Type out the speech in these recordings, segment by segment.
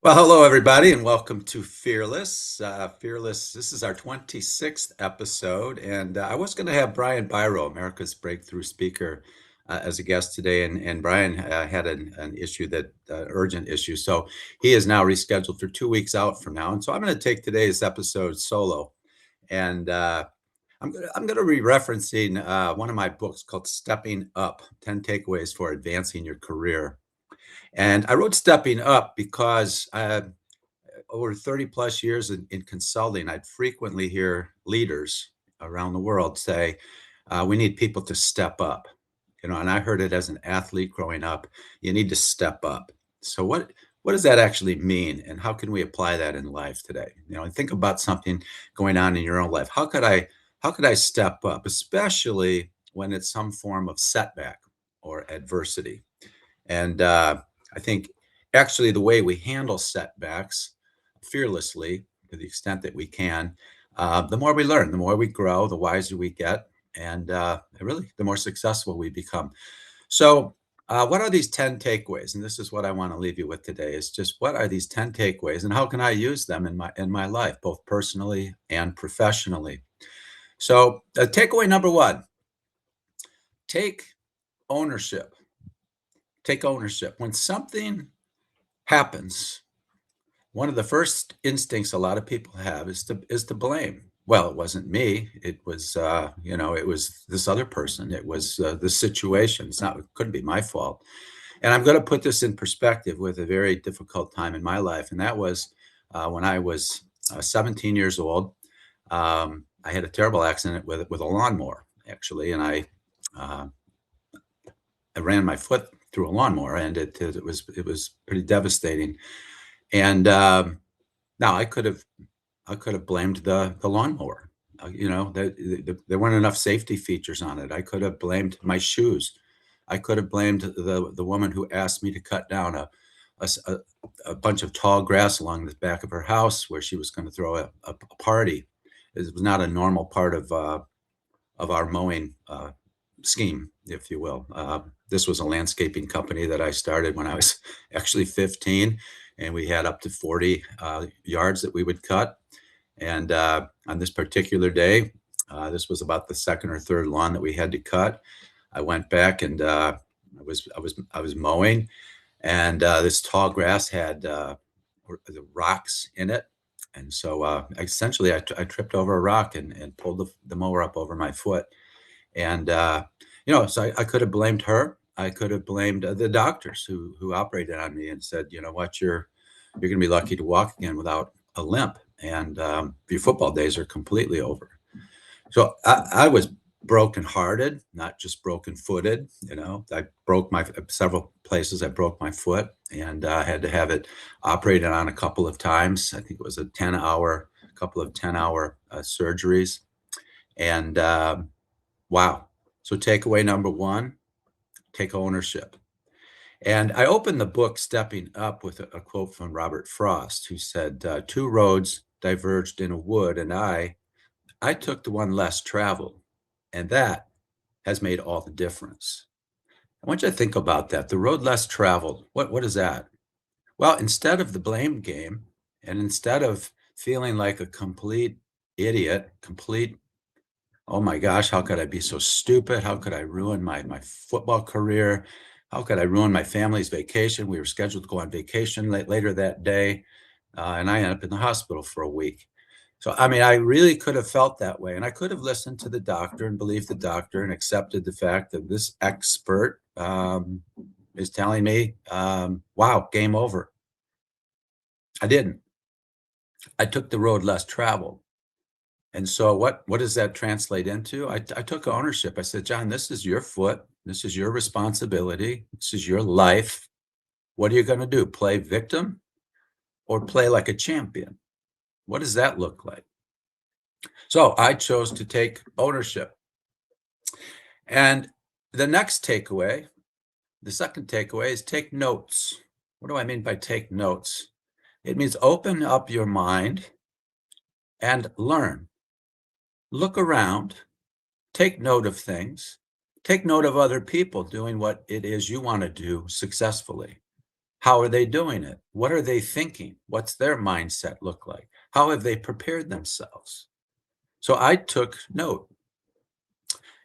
Well, hello, everybody, and welcome to Fearless. Fearless, this is our 26th episode, and I was going to have Brian Biro, America's breakthrough speaker, as a guest today, and Brian had an issue urgent issue, so he is now rescheduled for 2 weeks out from now, and so I'm going to take today's episode solo, and I'm gonna be referencing one of my books called "Stepping Up: 10 Takeaways for Advancing Your Career." And I wrote "Stepping Up" because over 30 plus years in consulting, I'd frequently hear leaders around the world say, we need people to step up. And I heard it as an athlete growing up. You need to step up. So what does that actually mean? And how can we apply that in life today? And think about something going on in your own life. How could I step up, especially when it's some form of setback or adversity? And I think actually the way we handle setbacks fearlessly to the extent that we can, the more we learn, the more we grow, the wiser we get, and really the more successful we become. So, what are these 10 takeaways? And this is what I want to leave you with today is just what are these 10 takeaways and how can I use them in my life, both personally and professionally? So, takeaway number one, take ownership. Take ownership. When something happens, one of the first instincts a lot of people have is to blame. Well, it wasn't me. It was this other person. It was the situation. It couldn't be my fault. And I'm going to put this in perspective with a very difficult time in my life, and that was when I was 17 years old. I had a terrible accident with a lawnmower, actually, and uh, I ran my foot through a lawnmower, and it was pretty devastating. And now I could have blamed the lawnmower. There weren't enough safety features on it. I could have blamed my shoes. I could have blamed the woman who asked me to cut down a bunch of tall grass along the back of her house where she was going to throw a party. It was not a normal part of our mowing scheme, if you will. This was a landscaping company that I started when I was actually 15, and we had up to 40 yards that we would cut. And on this particular day, this was about the second or third lawn that we had to cut. I went back and I was mowing, and this tall grass had the rocks in it. And so essentially, I tripped over a rock and pulled the mower up over my foot. And so I could have blamed her. I could have blamed the doctors who operated on me and said, you know what, you're going to be lucky to walk again without a limp, and your football days are completely over. So I was brokenhearted, not just broken footed. I broke my several places. I broke my foot, and I had to have it operated on a couple of times. I think it was a 10-hour, couple of 10-hour surgeries, and wow. So takeaway number one, take ownership. And I opened the book Stepping Up with a quote from Robert Frost, who said, two roads diverged in a wood, and I took the one less traveled, and that has made all the difference. I want you to think about that. The road less traveled, what is that? Well, instead of the blame game, and instead of feeling like a complete idiot, oh my gosh, how could I be so stupid? How could I ruin my football career? How could I ruin my family's vacation? We were scheduled to go on vacation later that day, and I ended up in the hospital for a week. So, I mean, I really could have felt that way, and I could have listened to the doctor and believed the doctor and accepted the fact that this expert is telling me, wow, game over. I didn't. I took the road less traveled. And so what does that translate into? I took ownership. I said, John, this is your foot. This is your responsibility. This is your life. What are you going to do? Play victim or play like a champion? What does that look like? So I chose to take ownership. And the next takeaway, the second takeaway is take notes. What do I mean by take notes? It means open up your mind and learn. Look around, take note of things, take note of other people doing what it is you want to do successfully. How are they doing it? What are they thinking? What's their mindset look like? How have they prepared themselves? So I took note.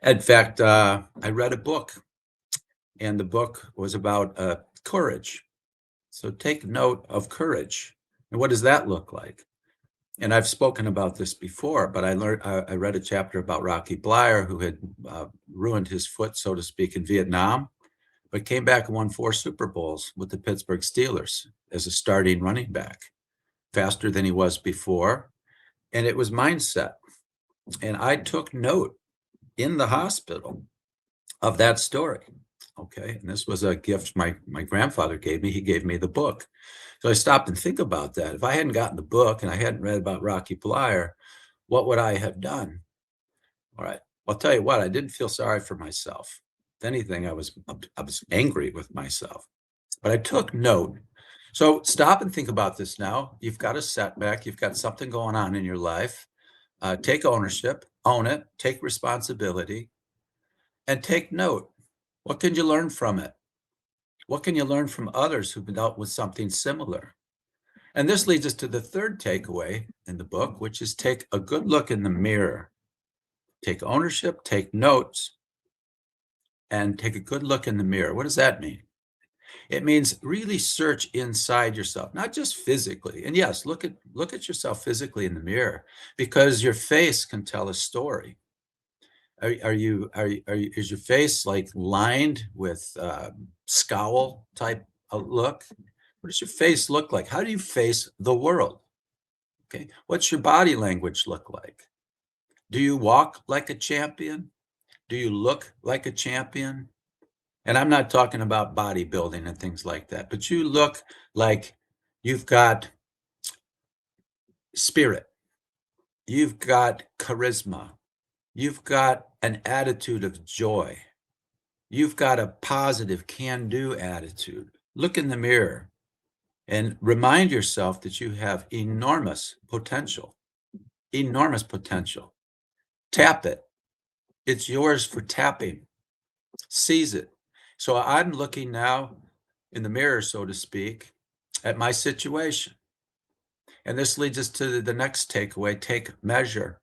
In fact, I read a book, and the book was about courage. So take note of courage. And what does that look like? And I've spoken about this before, but I read a chapter about Rocky Bleier, who had ruined his foot, so to speak, in Vietnam, but came back and won 4 Super Bowls with the Pittsburgh Steelers as a starting running back, faster than he was before. And it was mindset. And I took note in the hospital of that story. Okay. And this was a gift my grandfather gave me. He gave me the book. So I stopped and think about that. If I hadn't gotten the book and I hadn't read about Rocky Bleier, what would I have done? All right. I'll tell you what, I didn't feel sorry for myself. If anything, I was angry with myself. But I took note. So stop and think about this now. You've got a setback, you've got something going on in your life. Take ownership, own it, take responsibility, and take note. What can you learn from it? What can you learn from others who've dealt with something similar? And this leads us to the third takeaway in the book, which is take a good look in the mirror. Take ownership, take notes, and take a good look in the mirror. What does that mean? It means really search inside yourself, not just physically. And yes, look at yourself physically in the mirror, because your face can tell a story. Is your face like lined with scowl type look? What does your face look like? How do you face the world? Okay. What's your body language look like? Do you walk like a champion? Do you look like a champion? And I'm not talking about bodybuilding and things like that, but you look like you've got spirit, you've got charisma, you've got an attitude of joy, you've got a positive can do attitude. Look in the mirror and remind yourself that you have enormous potential, enormous potential. Tap it. It's yours for tapping. Seize it. So I'm looking now in the mirror, so to speak, at my situation. And this leads us to the next takeaway: take measure.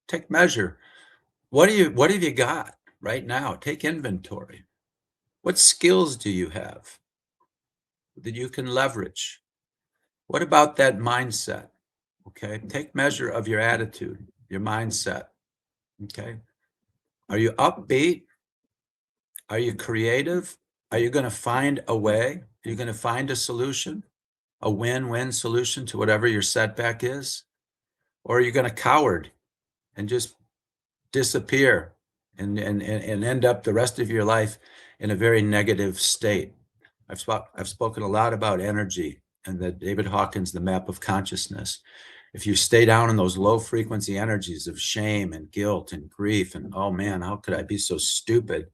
Take measure. What have you got right now? Take inventory. What skills do you have that you can leverage? What about that mindset? Okay. Take measure of your attitude, your mindset. Okay. Are you upbeat? Are you creative? Are you going to find a way? Are you going to find a solution, a win-win solution to whatever your setback is? Or are you going to coward and just disappear and end up the rest of your life in a very negative state? I've spoken a lot about energy and the David Hawkins, the map of consciousness. If you stay down in those low frequency energies of shame and guilt and grief and, oh man, how could I be so stupid?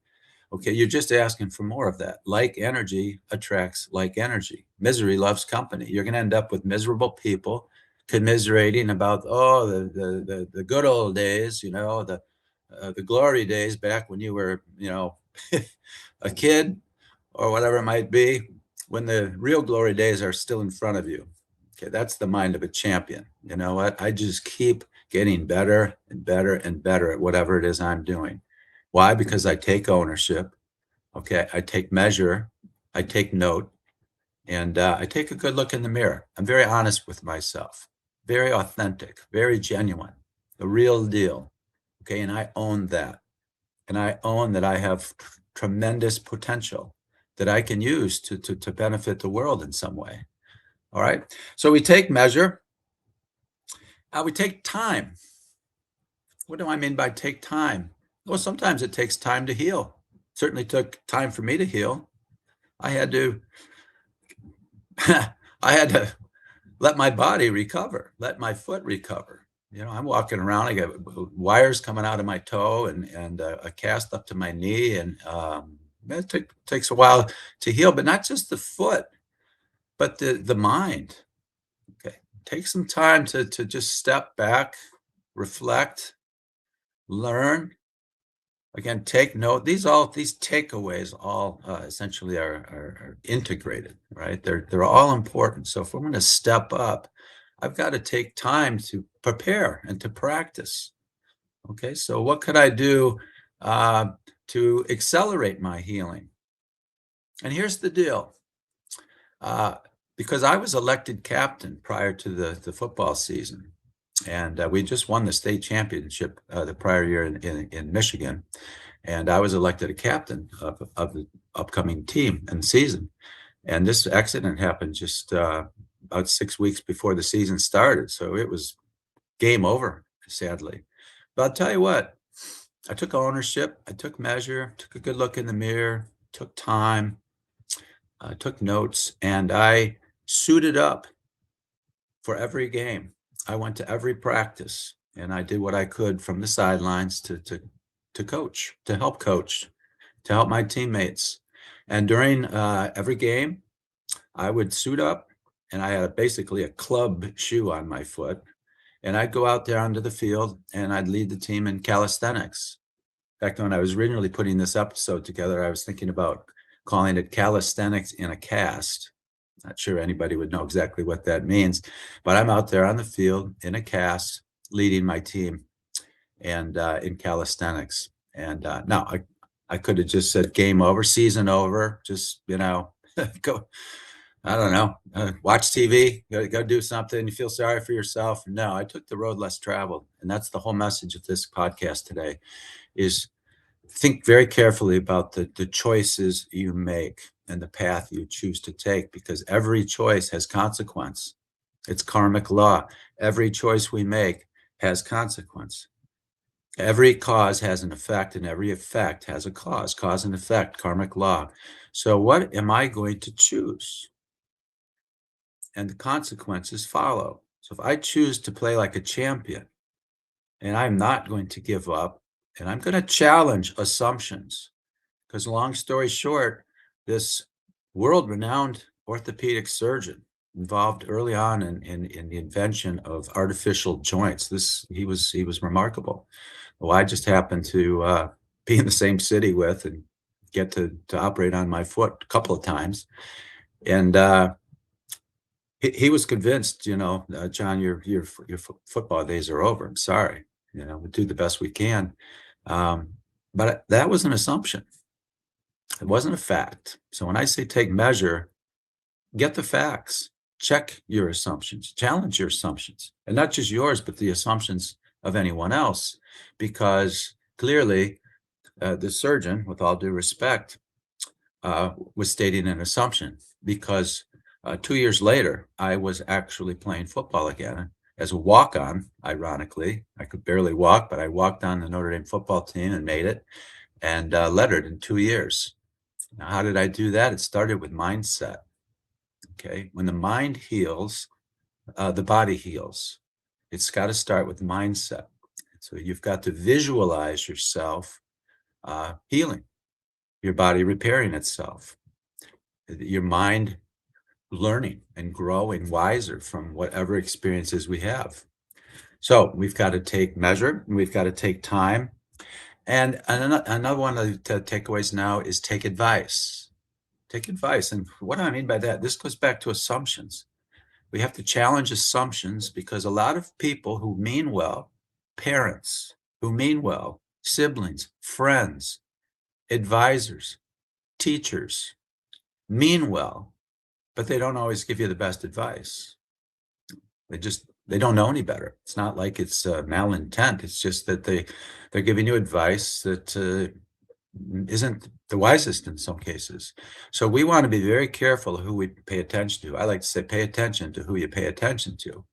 Okay, you're just asking for more of that. Like energy attracts like energy. Misery loves company. You're going to end up with miserable people commiserating about, oh, the good old days, the glory days back when you were, a kid or whatever it might be, when the real glory days are still in front of you. Okay, that's the mind of a champion. You know what? I just keep getting better and better and better at whatever it is I'm doing. Why? Because I take ownership. Okay, I take measure, I take note, and I take a good look in the mirror. I'm very honest with myself, very authentic, very genuine, the real deal. Okay, and I own that. And I own that I have tremendous potential that I can use to benefit the world in some way. All right. So we take measure. We take time. What do I mean by take time? Well, sometimes it takes time to heal. Certainly took time for me to heal. I had to I had to let my body recover, let my foot recover. I'm walking around. I got wires coming out of my toe and a cast up to my knee, and it takes a while to heal. But not just the foot, but the mind. Okay, take some time to just step back, reflect, learn, Again, take note. These takeaways all essentially are integrated, right? They're all important. So if we're going to step up, I've got to take time to prepare and to practice. Okay, so what could I do uh, to accelerate my healing? And here's the deal. Uh, because I was elected captain prior to the football season, and we just won the state championship the prior year in Michigan, and I was elected a captain of the upcoming team and season. And this accident happened just about 6 weeks before the season started, so it was game over, sadly. But I'll tell you what, I took ownership, I took measure, took a good look in the mirror, took time, took notes, and I suited up for every game. I went to every practice, and I did what I could from the sidelines to coach, to help coach, to help my teammates. And during every game, I would suit up, and I had basically a club shoe on my foot, and I'd go out there onto the field, and I'd lead the team in calisthenics. In fact, when I was originally putting this episode together, I was thinking about calling it calisthenics in a cast. Not sure anybody would know exactly what that means, but I'm out there on the field in a cast, leading my team and in calisthenics. And now I could have just said game over, season over, just go. I don't know, watch TV, go do something. You feel sorry for yourself. No, I took the road less traveled, and that's the whole message of this podcast today. Is think very carefully about the choices you make and the path you choose to take, because every choice has consequence. It's karmic law. Every choice we make has consequence. Every cause has an effect, and every effect has a cause and effect, karmic law. So what am I going to choose? And the consequences follow. So if I choose to play like a champion, and I'm not going to give up, and I'm going to challenge assumptions, because long story short, this world-renowned orthopedic surgeon involved early on in the invention of artificial joints. He was remarkable. Well, I just happened to be in the same city with and get to operate on my foot a couple of times, and he was convinced, John, your football days are over. I'm sorry, we do the best we can, um, but that was an assumption. It wasn't a fact. So when I say take measure, get the facts, check your assumptions, challenge your assumptions, and not just yours, but the assumptions of anyone else, because clearly the surgeon, with all due respect, was stating an assumption, because 2 years later, I was actually playing football again as a walk-on, ironically. I could barely walk, but I walked on the Notre Dame football team and made it, and lettered in 2 years. Now, how did I do that? It started with mindset. Okay. When the mind heals, the body heals. It's got to start with mindset. So you've got to visualize yourself healing, your body repairing itself, your mind learning and growing wiser from whatever experiences we have. So we've got to take measure, and we've got to take time. And another one of the takeaways now is take advice. Take advice. And what do I mean by that? This goes back to assumptions. We have to challenge assumptions, because a lot of people who mean well, parents who mean well, siblings, friends, advisors, teachers, mean well, but they don't always give you the best advice. They don't know any better. It's not like it's malintent. It's just that they're giving you advice that isn't the wisest in some cases. So we want to be very careful who we pay attention to. I like to say, pay attention to who you pay attention to,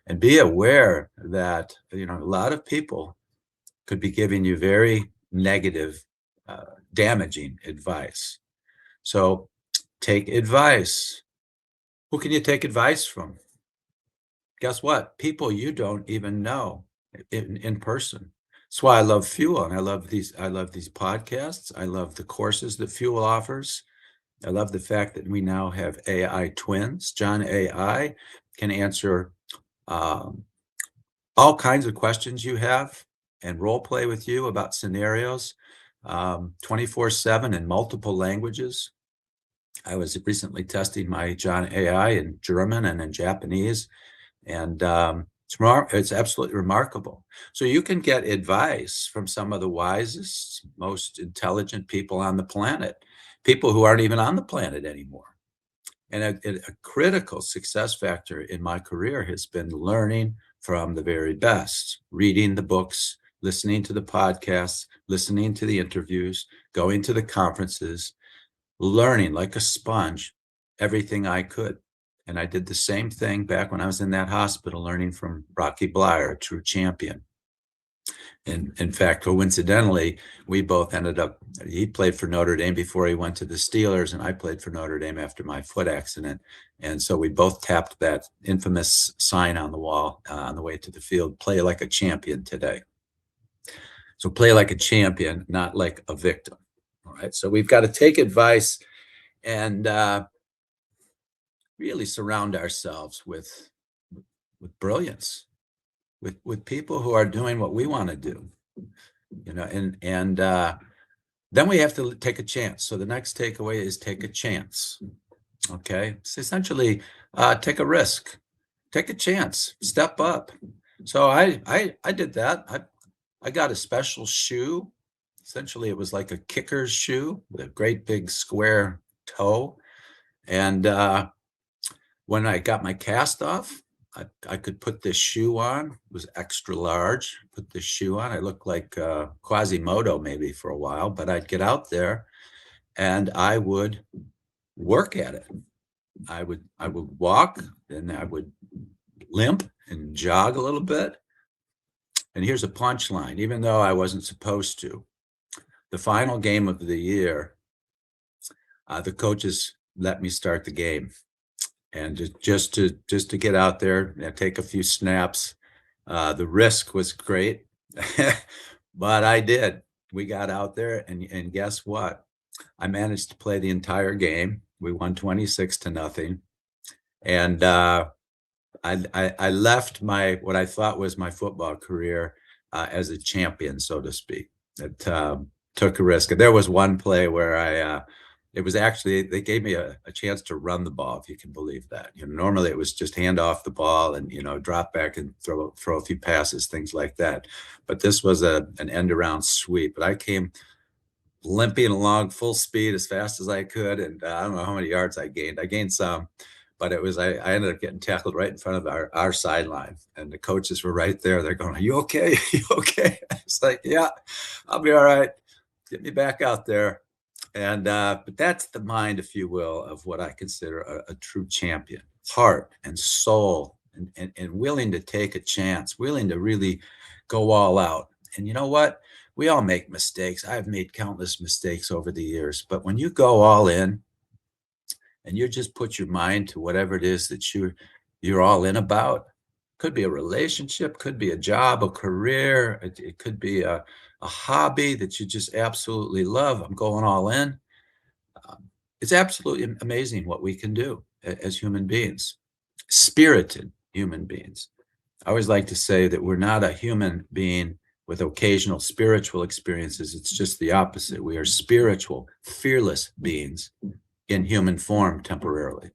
and be aware that, a lot of people could be giving you very negative, damaging advice. So take advice. Who can you take advice from? Guess what? People you don't even know in person. That's why I love Fuel, and I love these podcasts. I love the courses that Fuel offers. I love the fact that we now have AI twins. John AI can answer um, all kinds of questions you have and role play with you about scenarios. 24/7 in multiple languages. I was recently testing my John AI in German and in Japanese, and it's absolutely remarkable. So you can get advice from some of the wisest, most intelligent people on the planet, people who aren't even on the planet anymore. And a critical success factor in my career has been learning from the very best, reading the books, listening to the podcasts, listening to the interviews, going to the conferences, learning like a sponge everything I could. And I did the same thing back when I was in that hospital, learning from Rocky Blyer, a true champion. And in fact, coincidentally, we both ended up, he played for Notre Dame before he went to the Steelers, and I played for Notre Dame after my foot accident. And so we both tapped that infamous sign on the wall on the way to the field, play like a champion today. So play like a champion, not like a victim. All right. So we've got to take advice and really surround ourselves with brilliance, with people who are doing what we want to do, and then we have to take a chance. So the next takeaway is take a chance. Okay, it's essentially take a risk, take a chance, step up. So I did that. I got a special shoe. Essentially, it was like a kicker's shoe with a great big square toe, and when I got my cast off, I could put this shoe on. It was extra large. Put this shoe on. I looked like Quasimodo maybe for a while, but I'd get out there and I would work at it. I would walk, and I would limp and jog a little bit. And here's a punchline: even though I wasn't supposed to, the final game of the year, the coaches let me start the game. And just to get out there and take a few snaps. The risk was great, but I did. We got out there, and guess what? I managed to play the entire game. We won 26-0, and I left my what I thought was my football career as a champion, so to speak. It took a risk. And there was one play where it was actually, they gave me a chance to run the ball, if you can believe that. Normally it was just hand off the ball and drop back and throw a few passes, things like that. But this was an end around sweep. But I came limping along full speed as fast as I could, and I don't know how many yards I gained. I gained some, but I ended up getting tackled right in front of our sideline, and the coaches were right there. They're going, "Are you okay? Are you okay?" I was like, "Yeah, I'll be all right. Get me back out there." And but that's the mind, if you will, of what I consider a true champion: heart and soul, and willing to take a chance, willing to really go all out. And you know what? We all make mistakes. I've made countless mistakes over the years, but when you go all in and you just put your mind to whatever it is that you're all in about, could be a relationship, could be a job, a career, it could be a hobby that you just absolutely love. I'm going all in. It's absolutely amazing what we can do as human beings, spirited human beings. I always like to say that we're not a human being with occasional spiritual experiences. It's just the opposite. We are spiritual, fearless beings in human form temporarily.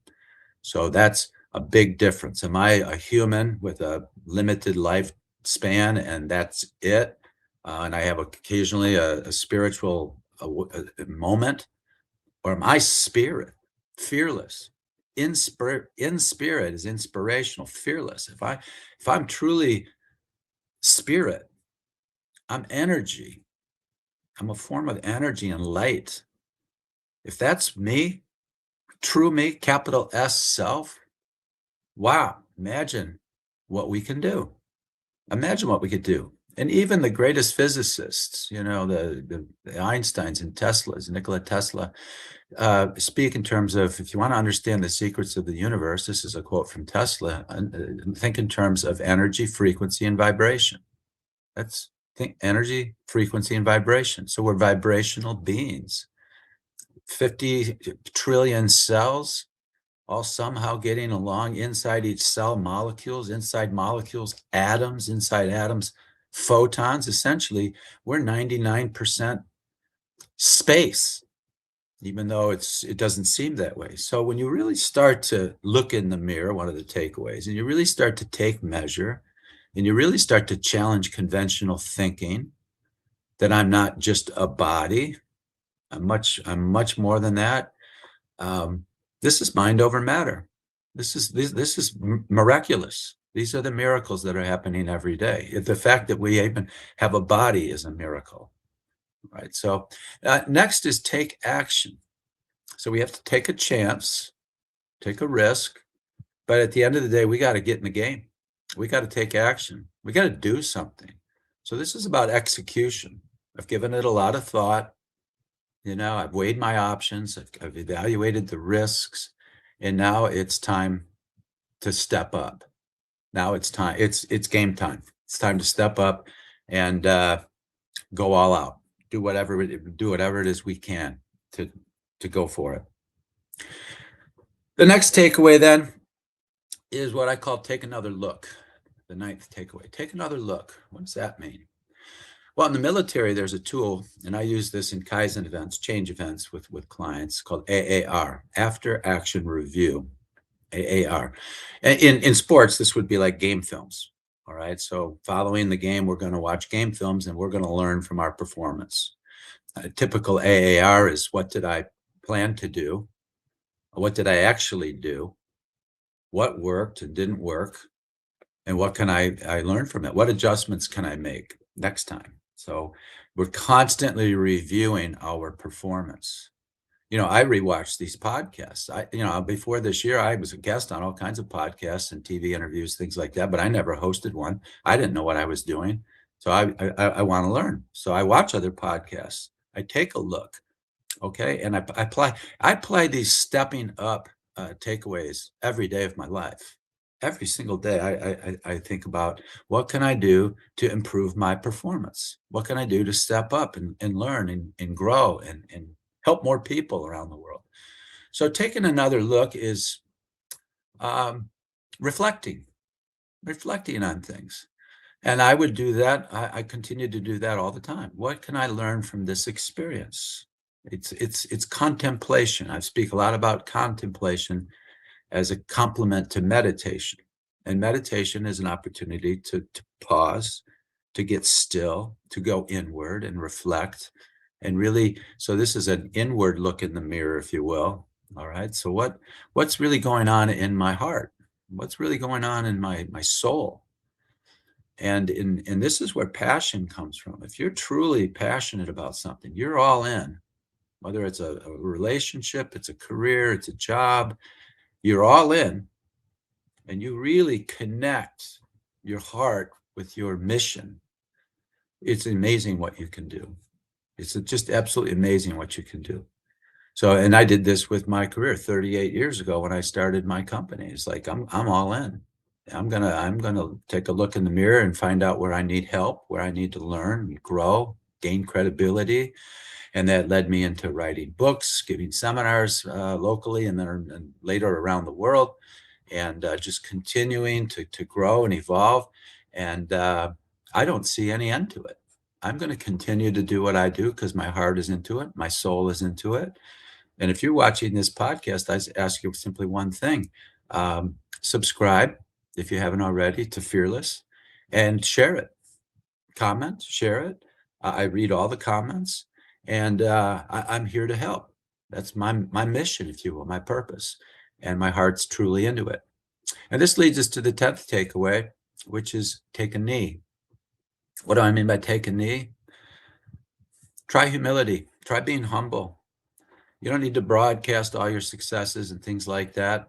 So that's a big difference. Am I a human with a limited lifespan and that's it? And I have occasionally a spiritual a moment? Or am I spirit, fearless? In spirit is inspirational, fearless. If I'm truly spirit, I'm energy. I'm a form of energy and light. If that's me, true me, capital S self, wow, imagine what we can do. Imagine what we could do. And even the greatest physicists, the Einsteins and Teslas, Nikola Tesla, speak in terms of, if you want to understand the secrets of the universe, this is a quote from Tesla, think in terms of energy, frequency, and vibration. That's think energy, frequency, and vibration. So we're vibrational beings. 50 trillion cells, all somehow getting along inside each cell, molecules, inside molecules, atoms, inside atoms, photons. Essentially, we're 99% space, even though it doesn't seem that way. So when you really start to look in the mirror, one of the takeaways, and you really start to take measure, and you really start to challenge conventional thinking that I'm not just a body, I'm much more than that. Um, this is mind over matter. This is miraculous. These are the miracles that are happening every day. The fact that we even have a body is a miracle, right? So next is take action. So we have to take a chance, take a risk, but at the end of the day, we got to get in the game. We got to take action. We got to do something. So this is about execution. I've given it a lot of thought. I've weighed my options, I've evaluated the risks, and now it's time to step up. Now it's time. It's game time. It's time to step up and go all out. Do whatever it is we can to go for it. The next takeaway then is what I call take another look. The ninth takeaway: take another look. What does that mean? Well, in the military, there's a tool, and I use this in Kaizen events, change events with clients, called AAR, After Action Review, AAR. In sports, this would be like game films. All right. So following the game, we're going to watch game films and we're going to learn from our performance. Typical AAR is, what did I plan to do? What did I actually do? What worked and didn't work? And what can I learn from it? What adjustments can I make next time? So we're constantly reviewing our performance. I rewatch these podcasts. Before this year, I was a guest on all kinds of podcasts and TV interviews, things like that, but I never hosted one. I didn't know what I was doing. So I want to learn. So I watch other podcasts. I take a look. Okay. And I apply these stepping up takeaways every day of my life. Every single day, I think about, what can I do to improve my performance? What can I do to step up and learn and grow and help more people around the world? So taking another look is um, reflecting, reflecting on things. And I would do that. I continue to do that all the time. What can I learn from this experience? It's contemplation. I speak a lot about contemplation as a complement to meditation. And meditation is an opportunity to pause, to get still, to go inward and reflect. And really, so this is an inward look in the mirror, if you will. All right. So what's really going on in my heart? What's really going on in my soul? And this is where passion comes from. If you're truly passionate about something, you're all in, whether it's a relationship, it's a career, it's a job, you're all in, and you really connect your heart with your mission. It's amazing what you can do. It's just absolutely amazing what you can do. So, and I did this with my career 38 years ago when I started my company. It's like, I'm all in. I'm gonna take a look in the mirror and find out where I need help, where I need to learn, grow, gain credibility. And that led me into writing books, giving seminars locally, and then and later around the world, and just continuing to grow and evolve. And I don't see any end to it. I'm going to continue to do what I do because my heart is into it, my soul is into it. And if you're watching this podcast, I ask you simply one thing: subscribe if you haven't already to Fearless, and share it. Comment, share it. I read all the comments, and I'm here to help. That's my mission, if you will, my purpose, and my heart's truly into it. And this leads us to the 10th takeaway, which is take a knee. What do I mean by take a knee? Try humility. Try being humble. You don't need to broadcast all your successes and things like that.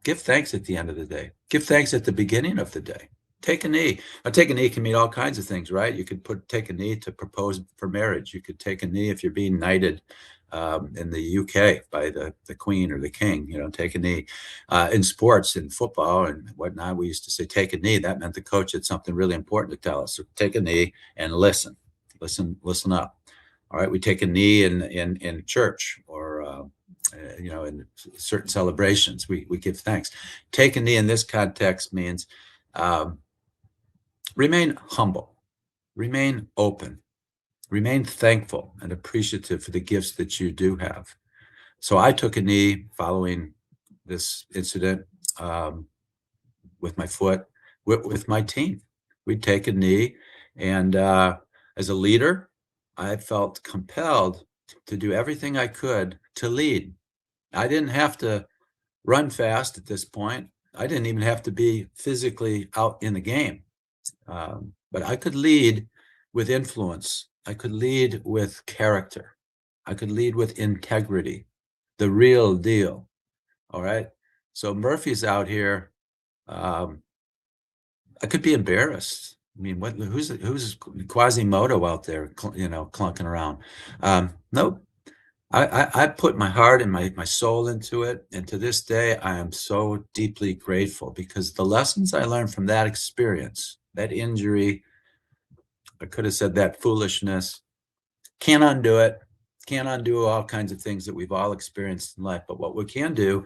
Give thanks at the end of the day. Give thanks at the beginning of the day. Take a knee. Now, take a knee can mean all kinds of things, right? You could take a knee to propose for marriage. You could take a knee if you're being knighted in the UK by the Queen or the King. Take a knee. In sports, in football and whatnot, we used to say take a knee. That meant the coach had something really important to tell us. So take a knee and listen, listen up. All right, we take a knee in church, or in certain celebrations, we give thanks. Take a knee in this context means remain humble, remain open, Remain thankful and appreciative for the gifts that you do have. So I took a knee following this incident, with my foot, with my team. We'd take a knee, and as a leader, I felt compelled to do everything I could to lead. I didn't have to run fast at this point. I didn't even have to be physically out in the game. But I could lead with influence. I could lead with character. I could lead with integrity, the real deal. All right. So Murphy's out here. Um, I could be embarrassed. I mean, who's Quasimodo out there, clunking around? Nope. I put my heart and my soul into it, and to this day, I am so deeply grateful because the lessons I learned from that experience, that injury, I could have said that foolishness, can't undo it. Can't undo all kinds of things that we've all experienced in life. But what we can do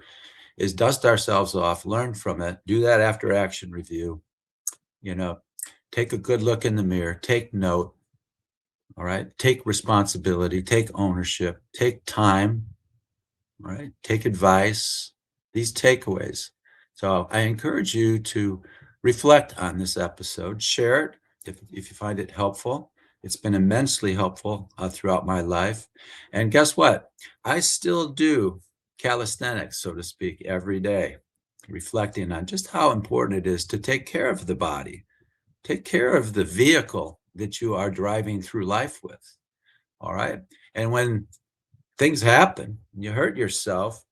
is dust ourselves off, learn from it, do that after action review, you know, take a good look in the mirror, take note, all right? Take responsibility, take ownership, take time, all right? Take advice, these takeaways. So I encourage you to reflect on this episode, share it if you find it helpful. It's been immensely helpful throughout my life. And guess what? I still do calisthenics, so to speak, every day, reflecting on just how important it is to take care of the body, take care of the vehicle that you are driving through life with. All right. And when things happen, you hurt yourself,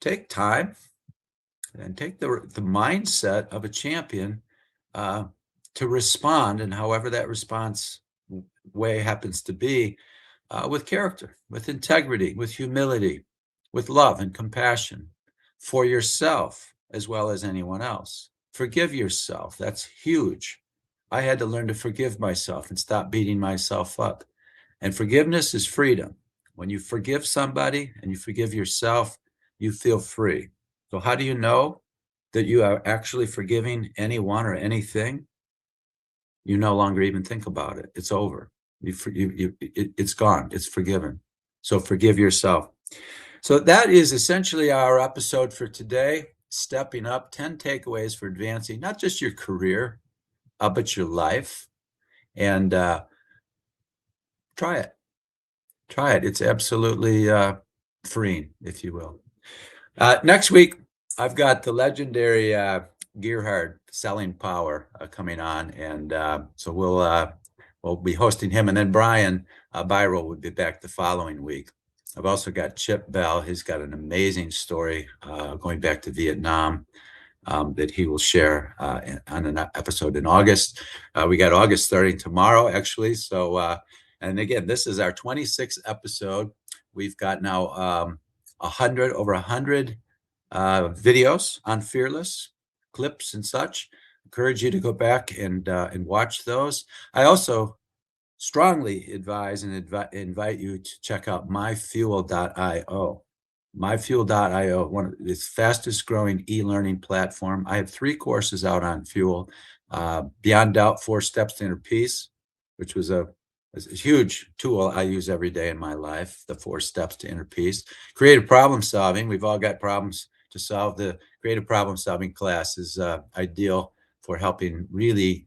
take time and take the mindset of a champion uh, to respond, and however that response way happens to be, with character, with integrity, with humility, with love and compassion for yourself as well as anyone else. Forgive yourself. That's huge. I had to learn to forgive myself and stop beating myself up. And forgiveness is freedom. When you forgive somebody and you forgive yourself, you feel free. So, how do you know that you are actually forgiving anyone or anything? You no longer even think about it. It's over. It's gone. It's forgiven. So forgive yourself. So that is essentially our episode for today. Stepping up, 10 takeaways for advancing not just your career, but your life. And try it. Try it. It's absolutely freeing, if you will. Next week, I've got the legendary Gearhard Selling Power coming on, and so we'll be hosting him, and then Brian Byro will be back the following week. I've also got Chip Bell. He's got an amazing story going back to Vietnam that he will share on an episode in August. We got August starting tomorrow, actually. So, and again, this is our 26th episode. We've got now over 100 videos on Fearless, clips and such. Encourage you to go back and watch those. I also strongly advise and invite you to check out myfuel.io. Myfuel.io, one of the fastest growing e-learning platform. I have 3 courses out on Fuel. Beyond Doubt, 4 Steps to Inner Peace, which was a huge tool I use every day in my life, the 4 Steps to Inner Peace. Creative Problem Solving, we've all got problems to solve. The Creative Problem Solving class is ideal for helping really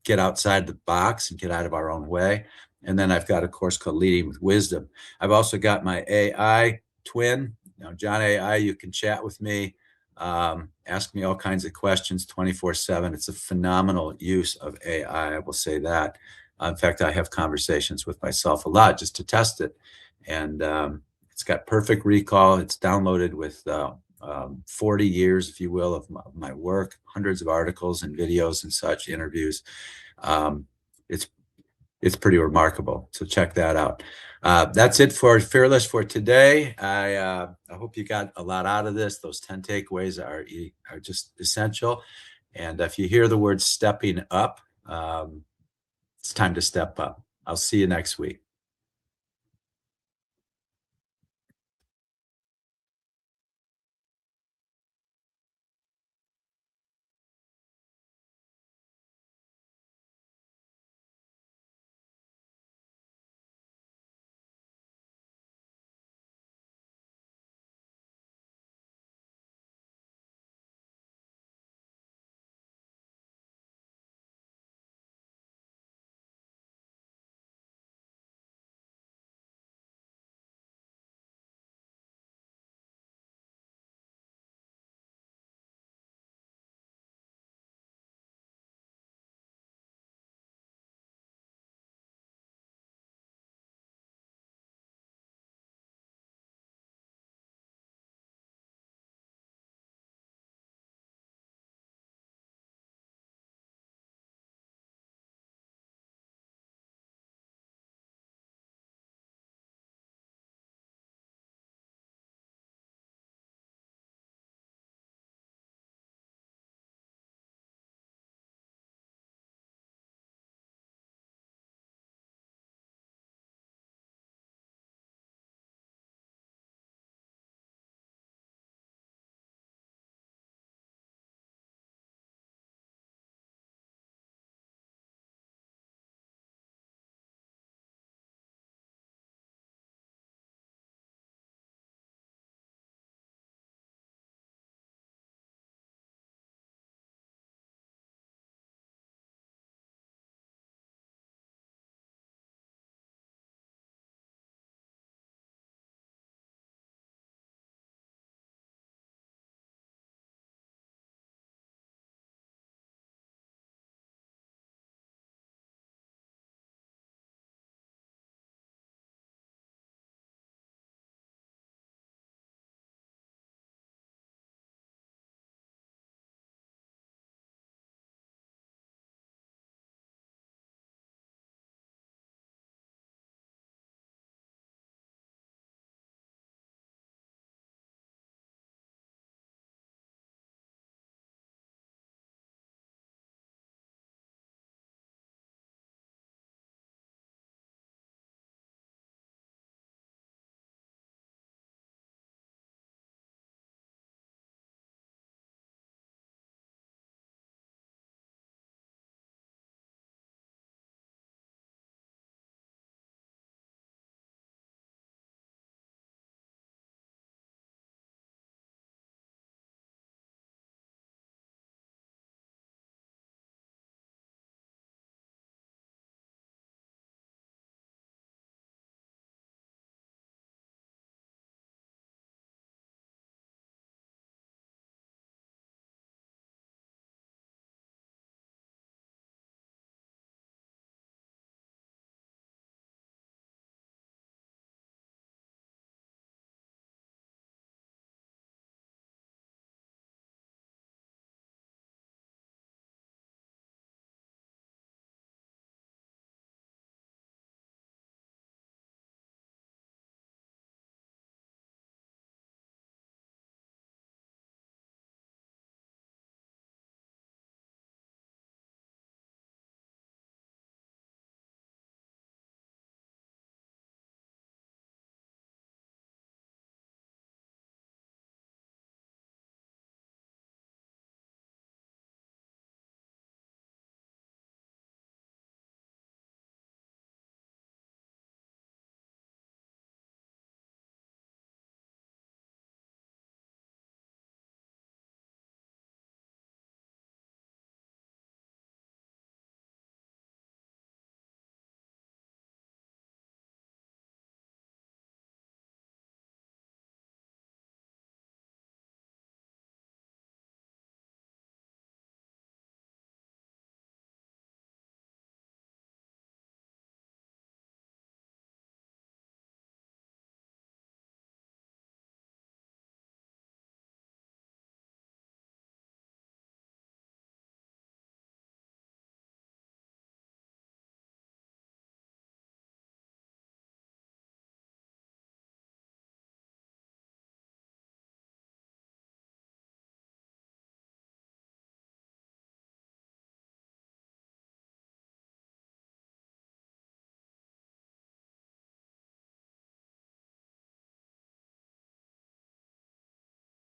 get outside the box and get out of our own way. And then I've got a course called Leading with Wisdom. I've also got my AI twin, John AI. You can chat with me, ask me all kinds of questions 24/7. It's a phenomenal use of AI. I will say that. In fact, I have conversations with myself a lot just to test it. And it's got perfect recall. It's downloaded with 40 years, if you will, of my work, hundreds of articles and videos and such, interviews. Um, it's it's pretty remarkable. So check that out. That's it for Fearless for today. I hope you got a lot out of this. Those 10 takeaways are just essential. And if you hear the word stepping up, it's time to step up. I'll see you next week.